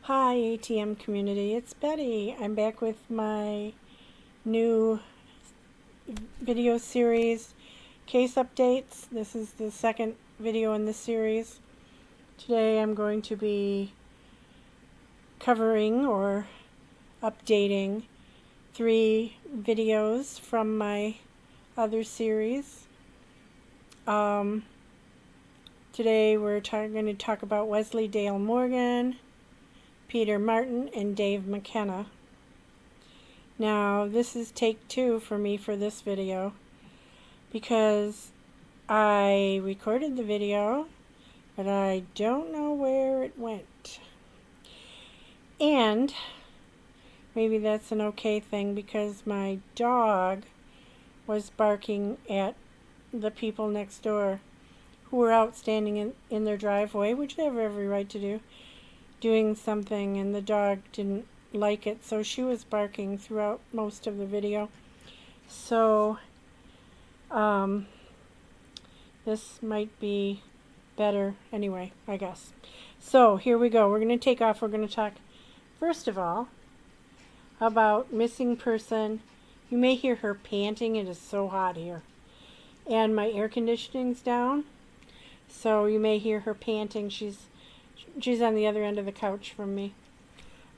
Hi ATM community, it's Betty. I'm back with my new video series, Case Updates. This is the second video in this series. Today I'm going to be covering or updating 3 videos from my other series. Today we're going to talk about Wesley Daley Morgan, Peter Martin, and Dave McKenna. Now, this is take 2 for me for this video because I recorded the video, but I don't know where it went. And maybe that's an okay thing because my dog was barking at the people next door who were out standing in their driveway, which they have every right to do, doing something, and the dog didn't like it, so she was barking throughout most of the video. So this might be better anyway, I guess. So here we go. We're going to take off. We're going to talk first of all about missing person. You may hear her panting. It is so hot here, and my air conditioning's down, so you may hear her panting. She's on the other end of the couch from me.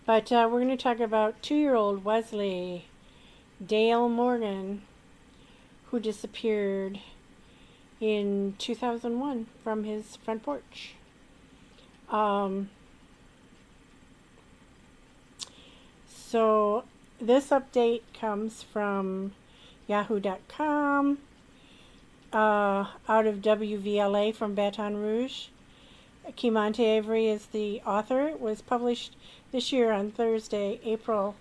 But we're going to talk about 2-year-old Wesley Daley Morgan, who disappeared in 2001 from his front porch. So this update comes from yahoo.com, out of WVLA from Baton Rouge. Kemonte Avery is the author. It was published this year on Thursday, April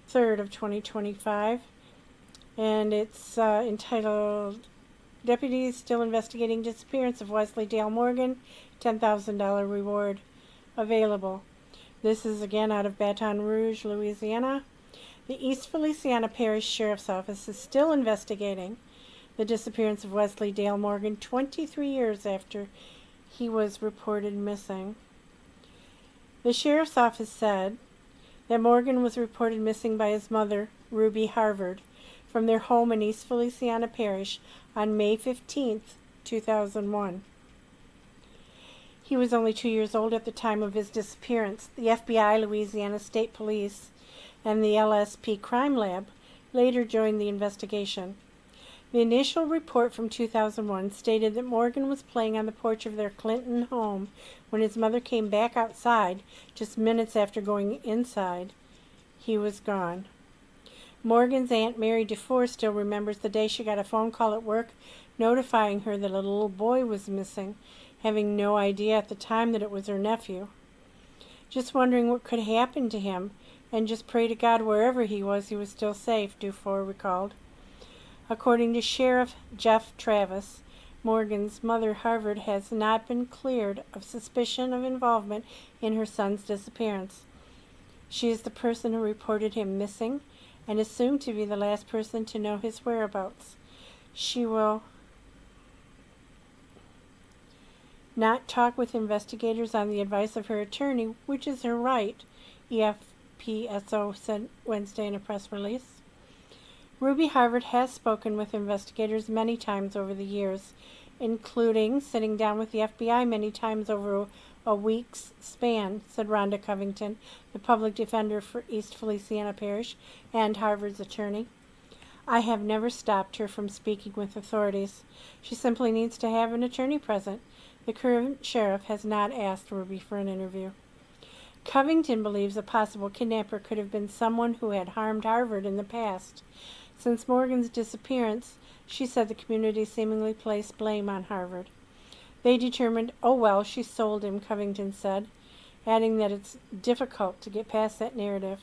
3rd of 2025. And it's entitled, Deputies Still Investigating Disappearance of Wesley Daley Morgan, $10,000 Reward Available. This is again out of Baton Rouge, Louisiana. The East Feliciana Parish Sheriff's Office is still investigating the disappearance of Wesley Daley Morgan 23 years after he was reported missing. The sheriff's office said that Morgan was reported missing by his mother, Ruby Harvard, from their home in East Feliciana Parish on May 15, 2001. He was only 2 years old at the time of his disappearance. The FBI, Louisiana State Police, and the LSP Crime Lab later joined the investigation. The initial report from 2001 stated that Morgan was playing on the porch of their Clinton home when his mother came back outside just minutes after going inside. He was gone. Morgan's Aunt Mary DeFore still remembers the day she got a phone call at work notifying her that a little boy was missing, having no idea at the time that it was her nephew. Just wondering what could happen to him, and just pray to God wherever he was still safe, DeFore recalled. According to Sheriff Jeff Travis, Morgan's mother, Harvard, has not been cleared of suspicion of involvement in her son's disappearance. She is the person who reported him missing and assumed to be the last person to know his whereabouts. She will not talk with investigators on the advice of her attorney, which is her right, EFPSO said Wednesday in a press release. Ruby Harvard has spoken with investigators many times over the years, including sitting down with the FBI many times over a week's span, said Rhonda Covington, the public defender for East Feliciana Parish and Harvard's attorney. I have never stopped her from speaking with authorities. She simply needs to have an attorney present. The current sheriff has not asked Ruby for an interview. Covington believes a possible kidnapper could have been someone who had harmed Harvard in the past. Since Morgan's disappearance, she said the community seemingly placed blame on Harvard. They determined, oh well, she sold him, Covington said, adding that it's difficult to get past that narrative.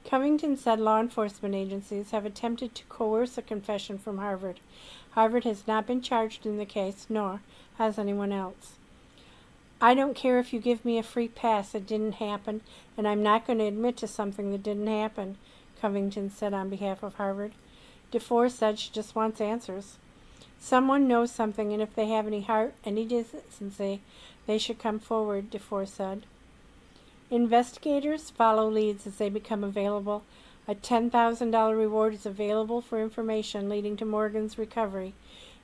Covington said law enforcement agencies have attempted to coerce a confession from Harvard. Harvard has not been charged in the case, nor has anyone else. I don't care if you give me a free pass, it didn't happen, and I'm not going to admit to something that didn't happen, Covington said on behalf of Harvard. DeFore said she just wants answers. Someone knows something, and if they have any heart, any decency, they should come forward, DeFore said. Investigators follow leads as they become available. A $10,000 reward is available for information leading to Morgan's recovery.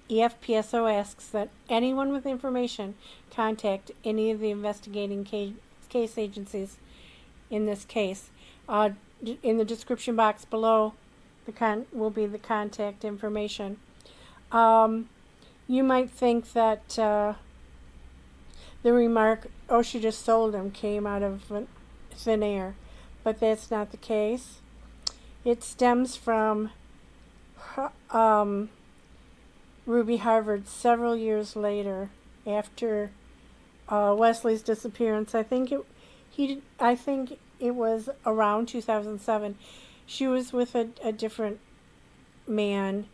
EFPSO asks that anyone with information contact any of the investigating case agencies in this case. In the description box below will be the contact information. You might think that the remark, "Oh, she just sold him," came out of thin air, but that's not the case. It stems from Ruby Harvard several years later, after Wesley's disappearance. I think it was around 2007. She was with a different man,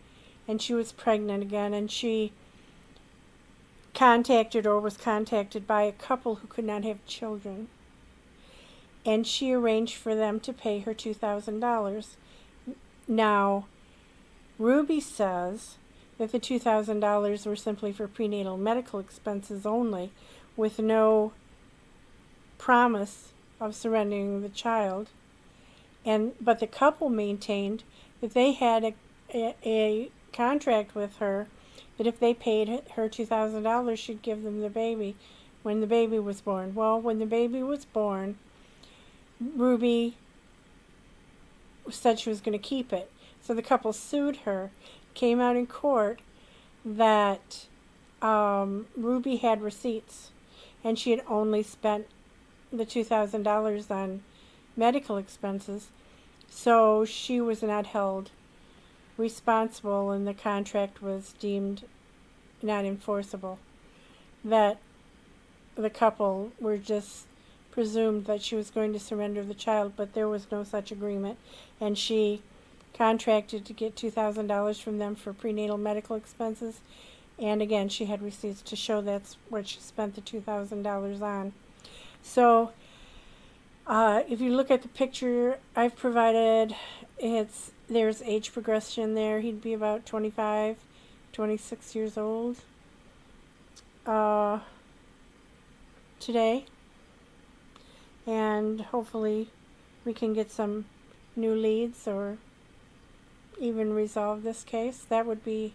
and she was pregnant again, and she was contacted by a couple who could not have children, and she arranged for them to pay her $2,000. Now, Ruby says that the $2,000 were simply for prenatal medical expenses only, with no promise of surrendering the child. But the couple maintained that they had a contract with her that if they paid her $2,000, she'd give them the baby when the baby was born. Well, when the baby was born, Ruby said she was going to keep it. So the couple sued her, came out in court that Ruby had receipts, and she had only spent the $2,000 on medical expenses, so she was not held responsible, and the contract was deemed not enforceable. That the couple were just presumed that she was going to surrender the child, but there was no such agreement, and she contracted to get $2,000 from them for prenatal medical expenses, and again, she had receipts to show that's what she spent the $2,000 on. So if you look at the picture I've provided, there's age progression there. He'd be about 25, 26 years old today, and hopefully we can get some new leads or even resolve this case. That would be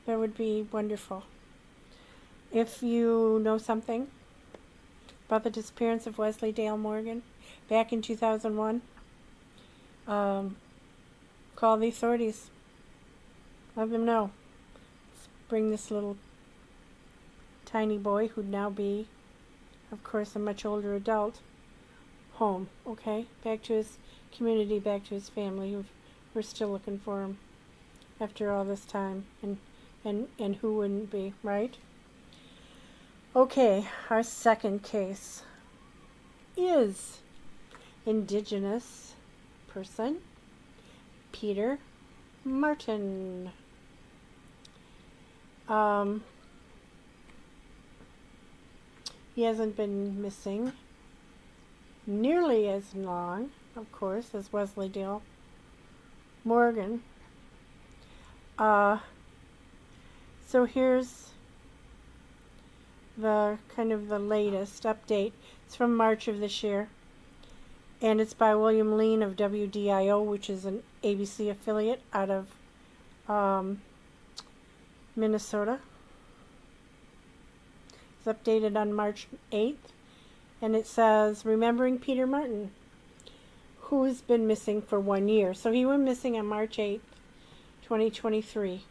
wonderful. If you know something about the disappearance of Wesley Daley Morgan back in 2001, call the authorities. Let them know. Let's bring this little tiny boy, who'd now be, of course, a much older adult, home, okay? Back to his community, back to his family. We're still looking for him after all this time, and who wouldn't be, right? Okay, our second case is Indigenous person Peter Martin. He hasn't been missing nearly as long, of course, as Wesley Daley Morgan. So here's the kind of the latest update. It's from March of this year, and it's by William Lean of WDIO, which is an ABC affiliate out of Minnesota. It's updated on March 8th, and it says, "Remembering Peter Martin, who's been missing for 1 year." So he went missing on March 8th, 2023.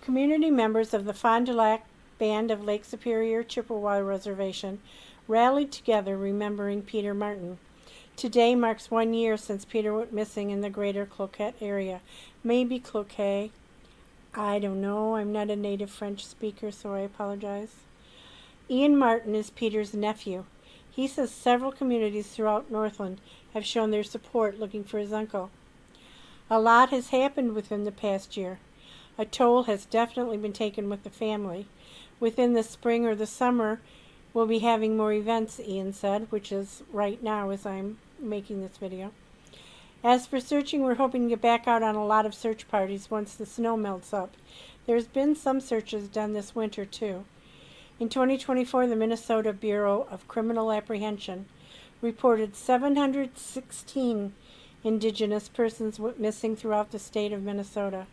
Community members of the Fond du Lac Band of Lake Superior Chippewa Reservation rallied together remembering Peter Martin. Today marks 1 year since Peter went missing in the greater Cloquet area. Maybe Cloquet. I don't know. I'm not a native French speaker, so I apologize. Ian Martin is Peter's nephew. He says several communities throughout Northland have shown their support looking for his uncle. A lot has happened within the past year. A toll has definitely been taken with the family. Within the spring or the summer, we'll be having more events, Ian said, which is right now as I'm making this video. As for searching, we're hoping to get back out on a lot of search parties once the snow melts up. There's been some searches done this winter, too. In 2024, the Minnesota Bureau of Criminal Apprehension reported 716 Indigenous persons missing throughout the state of Minnesota.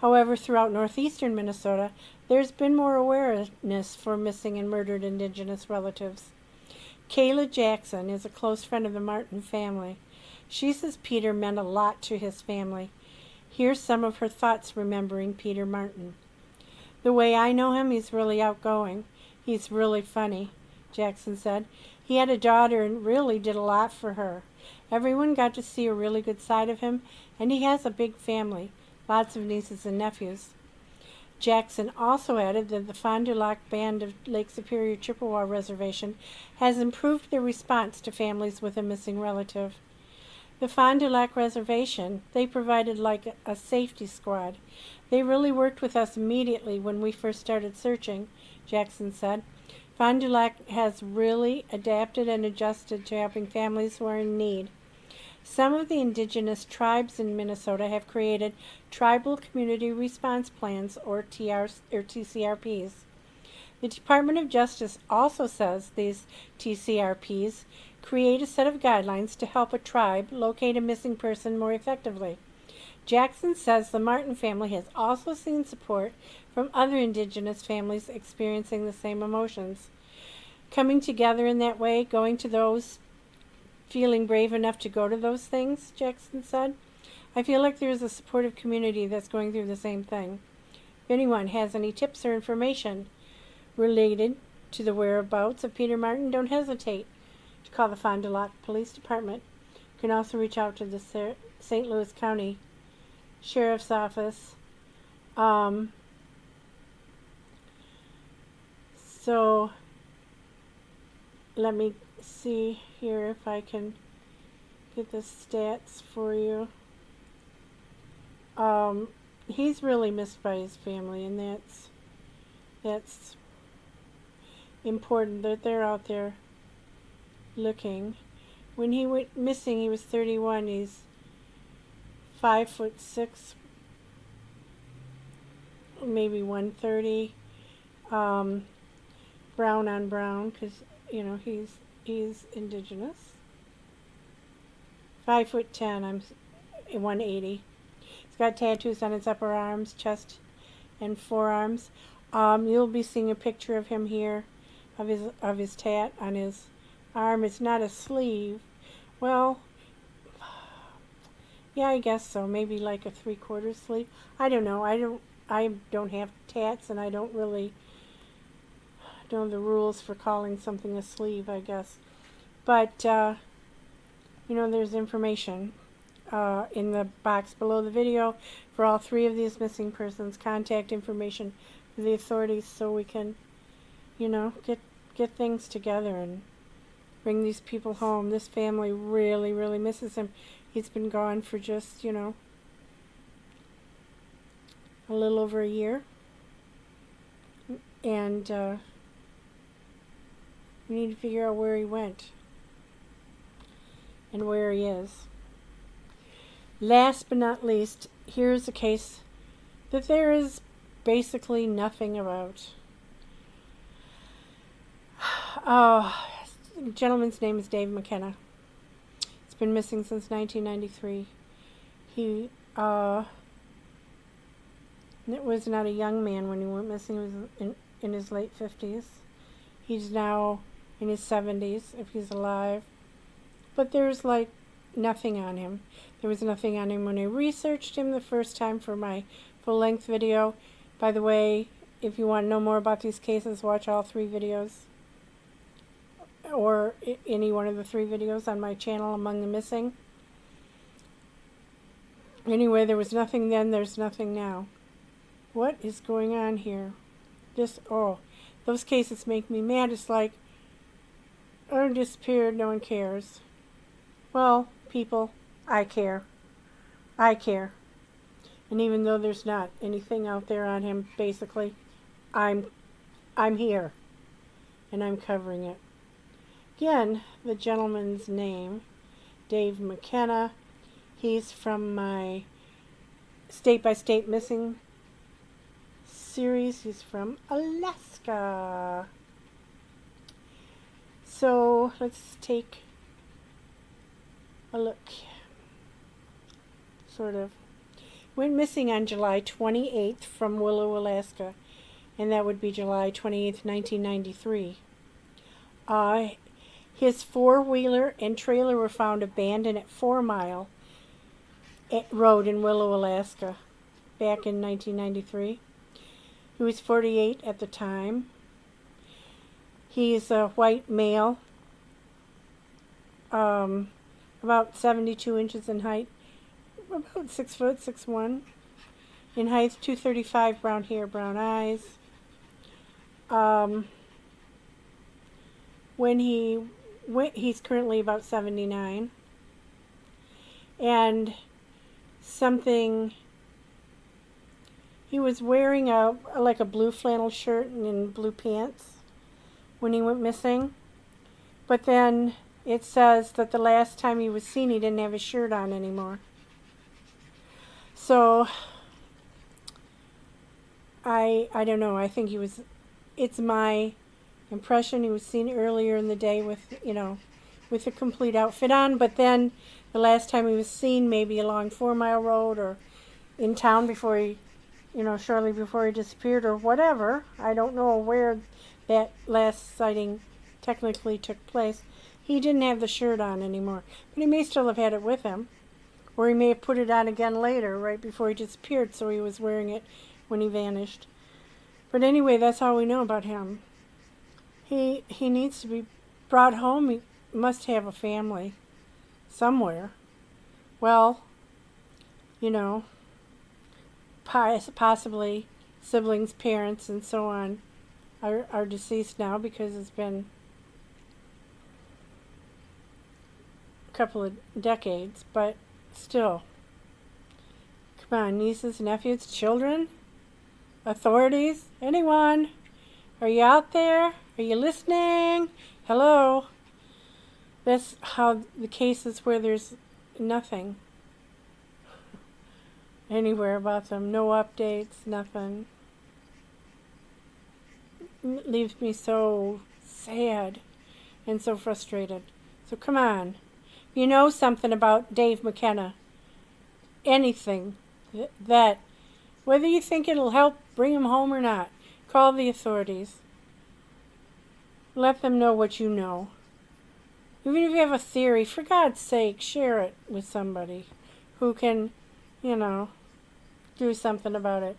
However, throughout northeastern Minnesota, there's been more awareness for missing and murdered Indigenous relatives. Kayla Jackson is a close friend of the Martin family. She says Peter meant a lot to his family. Here's some of her thoughts remembering Peter Martin. "The way I know him, he's really outgoing. He's really funny," Jackson said. "He had a daughter and really did a lot for her. Everyone got to see a really good side of him, and he has a big family, lots of nieces and nephews." Jackson also added that the Fond du Lac Band of Lake Superior Chippewa Reservation has improved their response to families with a missing relative. The Fond du Lac Reservation, they provided like a safety squad. They really worked with us immediately when we first started searching, Jackson said. Fond du Lac has really adapted and adjusted to helping families who are in need. Some of the indigenous tribes in Minnesota have created Tribal Community Response Plans, or TCRPs. The Department of Justice also says these TCRPs create a set of guidelines to help a tribe locate a missing person more effectively. Jackson says the Martin family has also seen support from other indigenous families experiencing the same emotions. Coming together in that way, going to those, feeling brave enough to go to those things, Jackson said. "I feel like there is a supportive community that's going through the same thing. If anyone has any tips or information related to the whereabouts of Peter Martin, don't hesitate to call the Fond du Lac Police Department. You can also reach out to the St. Louis County Sheriff's Office. So let me see here if I can get the stats for you. He's really missed by his family, and that's important that they're out there looking. When he went missing, he was 31. He's 5'6", maybe 130. Brown on brown, because he's indigenous. 5'10". I'm 180. He's got tattoos on his upper arms, chest, and forearms. You'll be seeing a picture of him here, of his tat on his arm. It's not a sleeve. Well, yeah, I guess so. Maybe like a 3/4 sleeve. I don't know. I don't have tats, and I don't really know the rules for calling something a sleeve, I guess. But there's information in the box below the video for all 3 of these missing persons. Contact information for the authorities, so we can, get things together and bring these people home. This family really, really misses him. He's been gone for just, a little over a year. And we need to figure out where he went and where he is. Last but not least, here's a case that there is basically nothing about. The gentleman's name is David McKenna. He's been missing since 1993. He was not a young man when he went missing. He was in his late 50s. He's now in his 70s, if he's alive. But there's nothing on him. There was nothing on him when I researched him the first time for my full-length video. By the way, if you want to know more about these cases, watch all 3 videos, or any one of the 3 videos on my channel, Among the Missing. Anyway, there was nothing then, there's nothing now. What is going on here? Those cases make me mad. It's like, disappeared, no one cares. Well, people, I care. I care. And even though there's not anything out there on him, basically, I'm here. And I'm covering it. Again, the gentleman's name, Dave McKenna. He's from my State by State Missing series. He's from Alaska. So let's take look, sort of. Went missing on July 28th from Willow, Alaska, and that would be July 28th, 1993. His four-wheeler and trailer were found abandoned at 4 Mile Road in Willow, Alaska, back in 1993. He was 48 at the time. He is a white male, about 72 inches in height, about 6 foot, 6'1". In height, 235, brown hair, brown eyes. When he went, he's currently about 79. And he was wearing like a blue flannel shirt and blue pants when he went missing. But then it says that the last time he was seen, he didn't have his shirt on anymore. So I don't know. I think it's my impression he was seen earlier in the day with a complete outfit on, but then the last time he was seen, maybe along 4 Mile Road or in town before he, shortly before he disappeared or whatever. I don't know where that last sighting technically took place. He didn't have the shirt on anymore, but he may still have had it with him, or he may have put it on again later, right before he disappeared, so he was wearing it when he vanished. But anyway, that's all we know about him. He needs to be brought home. He must have a family somewhere. Well, possibly siblings, parents, and so on are deceased now, because it's been a couple of decades, but still. Come on, nieces, nephews, children, authorities, anyone? Are you out there? Are you listening? Hello? That's how the cases where there's nothing anywhere about them, no updates, nothing. It leaves me so sad and so frustrated. So come on. If you know something about Dave McKenna, anything that, whether you think it'll help bring him home or not, call the authorities. Let them know what you know. Even if you have a theory, for God's sake, share it with somebody who can, do something about it.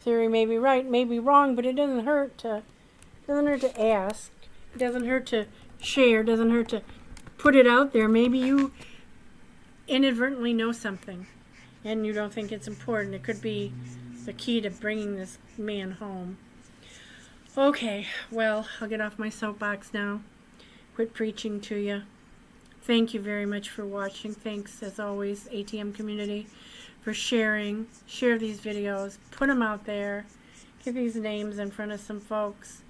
Theory may be right, may be wrong, but it doesn't hurt to ask. It doesn't hurt to share. It doesn't hurt to put it out there. Maybe you inadvertently know something and you don't think it's important. It could be the key to bringing this man home. Okay, well, I'll get off my soapbox now. Quit preaching to you. Thank you very much for watching. Thanks, as always, ATM community, for sharing. Share these videos. Put them out there. Get these names in front of some folks.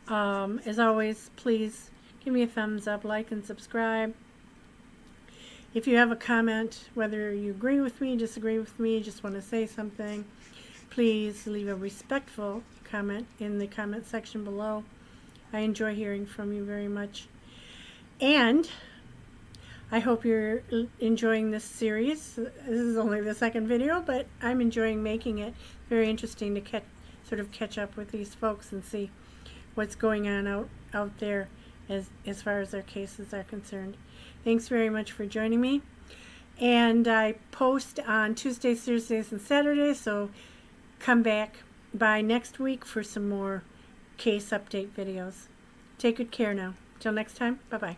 As always, please give me a thumbs up, like, and subscribe. If you have a comment, whether you agree with me, disagree with me, just want to say something, please leave a respectful comment in the comment section below. I enjoy hearing from you very much. And I hope you're enjoying this series. This is only the second video, but I'm enjoying making it. Very interesting to catch up with these folks and see what's going on out there as far as their cases are concerned. Thanks very much for joining me. And I post on Tuesdays, Thursdays, and Saturdays, so come back by next week for some more case update videos. Take good care now. Till next time, bye-bye.